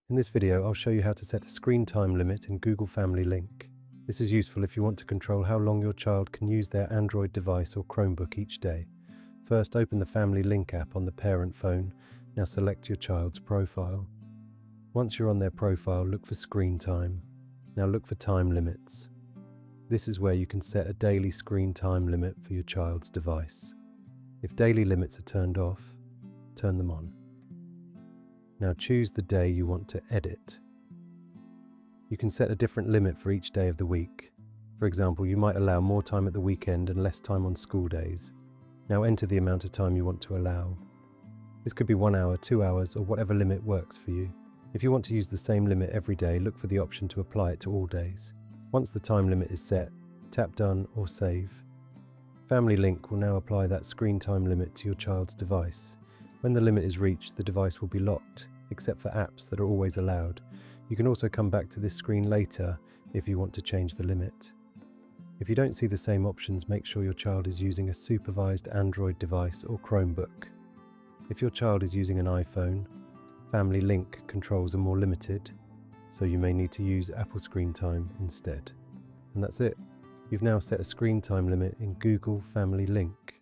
In this video, I'll show you how to set a screen time limit in Google Family Link. This is useful if you want to control how long your child can use their Android device or Chromebook each day. First, open the Family Link app on the parent phone. Now select your child's profile. Once you're on their profile, look for screen time. Now look for time limits. This is where you can set a daily screen time limit for your child's device. If daily limits are turned off, turn them on. Now choose the day you want to edit. You can set a different limit for each day of the week. For example, you might allow more time at the weekend and less time on school days. Now enter the amount of time you want to allow. This could be 1 hour, 2 hours, or whatever limit works for you. If you want to use the same limit every day, look for the option to apply it to all days. Once the time limit is set, tap Done or Save. Family Link will now apply that screen time limit to your child's device. When the limit is reached, the device will be locked, except for apps that are always allowed. You can also come back to this screen later if you want to change the limit. If you don't see the same options, make sure your child is using a supervised Android device or Chromebook. If your child is using an iPhone, Family Link controls are more limited, so you may need to use Apple Screen Time instead. And that's it. You've now set a screen time limit in Google Family Link.